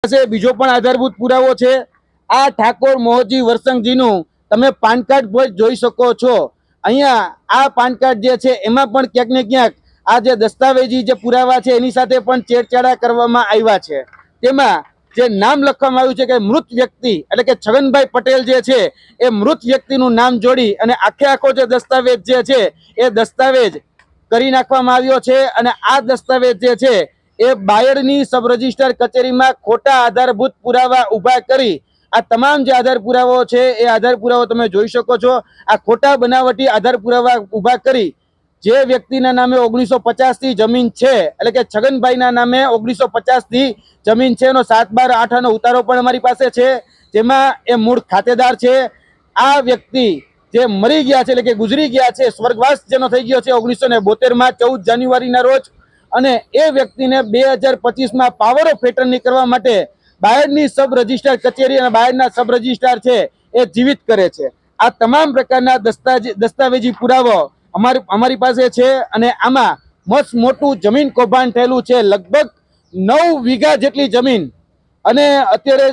બીજો પણ આધારભૂત પુરાવો છે। આ ઠાકોર મોહજી વરસંગજીનું તમે પાન કાર્ડ પણ જોઈ શકો છો। અહીંયા આ પાન કાર્ડ જે છે એમાં પણ ક્યાંક ને ક્યાંક આ જે દસ્તાવેજી જે પુરાવા છે એની સાથે પણ છેડછાડા કરવામાં આવ્યા છે। તેમાં જે નામ લખવામાં આવ્યું છે કે મૃત વ્યક્તિ એટલે કે છગનભાઈ પટેલ જે છે એ મૃત વ્યક્તિનું નામ જોડી અને આખો જે દસ્તાવેજ જે છે એ દસ્તાવેજ કરી નાખવામાં આવ્યો છે। અને આ દસ્તાવેજ જે છે એ બાયડની સબ રજિસ્ટર કચેરીમાં ખોટા આધારભૂત પુરાવા ઉભા કરી આ તમામ જે આધાર પુરાવાઓ છે એ આધાર પુરાવો તમે જોઈ શકો છો। આ ખોટા બનાવટી આધાર પુરાવા ઉભા કરી જે વ્યક્તિના નામે 1950 થી જમીન છે એટલે કે છગનભાઈના નામે 1950 થી જમીન છે એનો 7/12/8 નો ઉતારો પણ અમારી પાસે છે, જેમાં એ મૂળ ખાતેદાર છે। આ વ્યક્તિ જે મરી ગયા છે એટલે કે ગુજરી ગયા છે, સ્વર્ગવાસ જેનો થઈ ગયો છે 1972 માં 14 જાન્યુઆરીના રોજ, અને એ વ્યક્તિને 2025માં પાવર ઓફ એટર્ની કરવા માટે બાયડની સબ રજિસ્ટર કચેરી અને બાયડના સબ રજિસ્ટ્રાર છે એ જીવિત કરે છે। આ તમામ પ્રકારના દસ્તાવેજી પુરાવો અમારી પાસે છે અને આમાં મસ્ત મોટું જમીન કૌભાંડ થયેલું છે। લગભગ 9 વીઘા જેટલી જમીન અને અત્યારે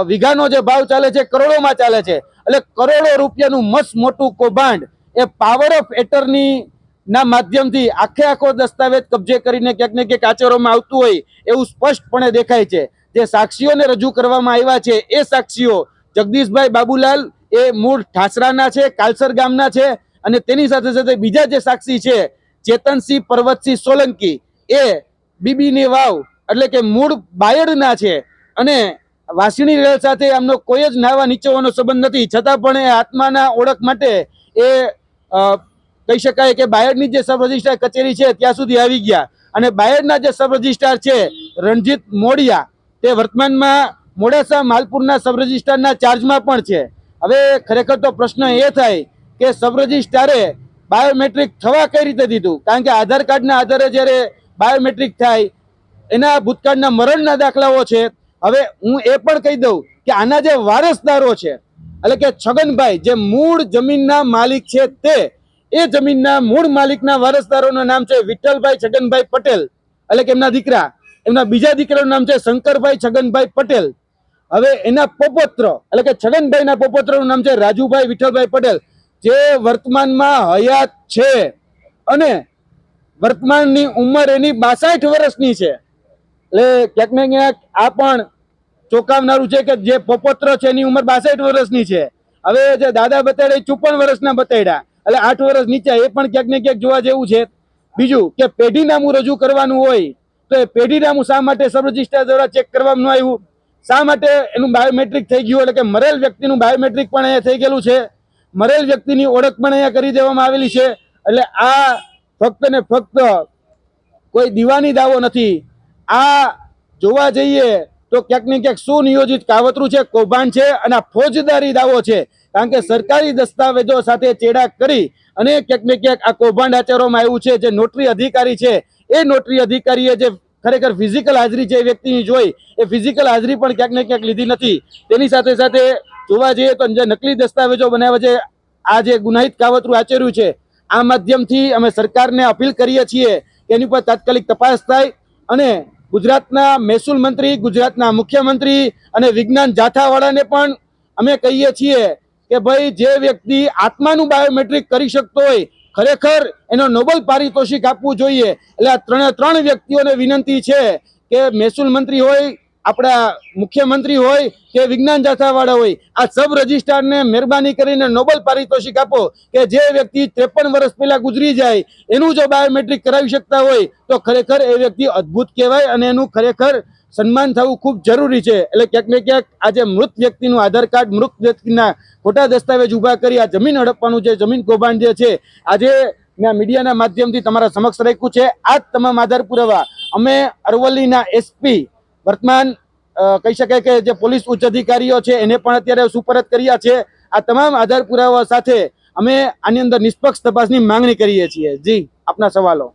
વીઘાનો જે ભાવ ચાલે છે કરોડોમાં ચાલે છે, એટલે કરોડો રૂપિયાનું મસ્ત મોટું કૌભાંડ એ પાવર ઓફ એટર્ની ના માધ્યમથી આખો દસ્તાવેજ કબજે કરીને ક્યાંક ને ક્યાંક આચરવામાં આવતું હોય એવું સ્પષ્ટપણે દેખાય છે। જે સાક્ષીઓને રજૂ કરવામાં આવ્યા છે એ સાક્ષીઓ જગદીશભાઈ બાબુલાલ એ મૂળ ઠાસરાના છે, કાલસર ગામના છે, અને તેની સાથે સાથે બીજા જે સાક્ષી છે ચેતનસિંહ પર્વતસિંહ સોલંકી એ બીબીની વાવ એટલે કે મૂળ બાયડના છે, અને વાસણી રેલ સાથે એમનો કોઈ જ નાવા નીચોવાનો સંબંધ નથી, છતાં પણ એ આત્માના ઓળખ માટે એ કહી શકાય કે બાયડની જે સબ રજિસ્ટ્રાર કચેરી છે ત્યાં સુધી આવી ગયા। અને બાયડના જે સબ રજિસ્ટ્રાર છે રણજીત મોડિયા તે વર્તમાનમાં મોડાસા માલપુરના સબ રજિસ્ટ્રારના ચાર્જમાં પણ છે। હવે ખરેખર તો પ્રશ્ન એ થાય કે સબ રજિસ્ટ્રારે બાયોમેટ્રિક થવા કઈ રીતે દીધું, કારણ કે આધાર કાર્ડના આધારે જ્યારે બાયોમેટ્રિક થાય એના ભૂતકાળના મરણના દાખલાઓ છે। હવે હું એ પણ કહી દઉં કે આના જે વારસદારો છે એટલે કે છગનભાઈ જે મૂળ જમીનના માલિક છે તે એ જમીનના મૂળ માલિકના વારસદારોનું નામ છે વિઠ્ઠલભાઈ છગનભાઈ પટેલ એટલે કે એમના દીકરા, એમના બીજા દીકરાનું નામ છે શંકરભાઈ છગનભાઈ પટેલ। હવે એના પોપોત્ર એટલે કે છગનભાઈના પોપોત્રનું નામ છે રાજુભાઈ વિઠ્ઠલભાઈ પટેલ, જે વર્તમાનમાં હયાત છે અને વર્તમાનની ઉંમર એની 62 વર્ષની છે। એટલે ક્યાંક ને ક્યાંક આ પણ ચોંકાવનારું છે કે જે પોપોત્ર છે એની ઉંમર 62 વર્ષની છે। હવે જે દાદા બતાડ્યા 54 વર્ષના બતાડ્યા એટલે 8 વર્ષ નીચે, એ પણ ક્યાંક ને ક્યાંક જોવા જેવું છે। બીજું કે પેઢીનામું રજૂ કરવાનું હોય તો એ પેઢીનામું શા માટે સબ રજિસ્ટ્રાર દ્વારા ચેક કરવામાં ન આવ્યું, શા માટે એનું બાયોમેટ્રિક થઈ ગયું, એટલે કે મરેલ વ્યક્તિનું બાયોમેટ્રિક પણ અહીંયા થઈ ગયેલું છે, મરેલ વ્યક્તિની ઓળખ પણ અહીંયા કરી દેવામાં આવેલી છે। એટલે આ ફક્ત ને ફક્ત કોઈ દીવાની દાવો નથી, આ જોવા જઈએ તો ક્યાંક ને ક્યાંક સુનિયોજિત કાવતરું છે, કૌભાંડ છે અને આ ફોજદારી દાવો છે, કારણ કે સરકારી દસ્તાવેજો સાથે ચેડા કરી અને ક્યાંક ને ક્યાંક આ કૌભાંડ આચરવામાં આવ્યું છે। જે નોટરી અધિકારી છે એ નોટરી અધિકારીએ જે ખરેખર ફિઝિકલ હાજરી જે વ્યક્તિની જોઈ એ ફિઝિકલ હાજરી પણ ક્યાંક ને ક્યાંક લીધી નથી। તેની સાથે સાથે જોવા જઈએ તો જે નકલી દસ્તાવેજો બનાવ્યા છે, આ જે ગુનાહિત કાવતરું આચર્યું છે, આ માધ્યમથી અમે સરકારને અપીલ કરીએ છીએ કે એની પર તાત્કાલિક તપાસ થાય અને ગુજરાતના મહેસૂલ મંત્રી, ગુજરાતના મુખ્યમંત્રી અને વિજ્ઞાન જાથાવાળાને પણ અમે કહીએ છીએ કે ભાઈ જે વ્યક્તિ આત્માનું બાયોમેટ્રિક કરી શકતો હોય ખરેખર એનો નોબેલ પારિતોષિક આપવું જોઈએ। એટલે આ ત્રણ વ્યક્તિઓને વિનંતી છે કે મહેસૂલ મંત્રી હોય, આપણા મુખ્યમંત્રી હોય કે વિજ્ઞાન જાથાવાળા હોય, આ સબ રજિસ્ટ્રારને મહેરબાની કરીને નોબેલ પારિતોષિક આપો કે જે વ્યક્તિ 53 વર્ષ પહેલા ગુજરી જાય એનું જો બાયોમેટ્રિક કરાવી શકતા હોય તો ખરેખર એ વ્યક્તિ અદ્ભુત કહેવાય અને એનું ખરેખર સન્માન થવું ખૂબ જરૂરી છે। એટલે ક્યાંક ને ક્યાંક આજે મૃત વ્યક્તિનું આધાર કાર્ડ, મૃત વ્યક્તિના ખોટા દસ્તાવેજ ઉભા કરી આ જમીન હડપવાનું છે, જમીન કૌભાંડ જે છે, આજે મેં મીડિયાના માધ્યમથી તમારા સમક્ષ રાખ્યું છે। આ તમામ આધાર પુરાવા અમે અરવલ્લીના એસપી વર્તમાન કહી શકાય કે જે પોલીસ ઉચ્ચ અધિકારીઓ છે એને પણ અત્યારે સુપરત કર્યા છે। આ તમામ આધાર પુરાવા સાથે અમે આની અંદર નિષ્પક્ષ તપાસની માંગણી કરીએ છીએ। જી, આપના સવાલો।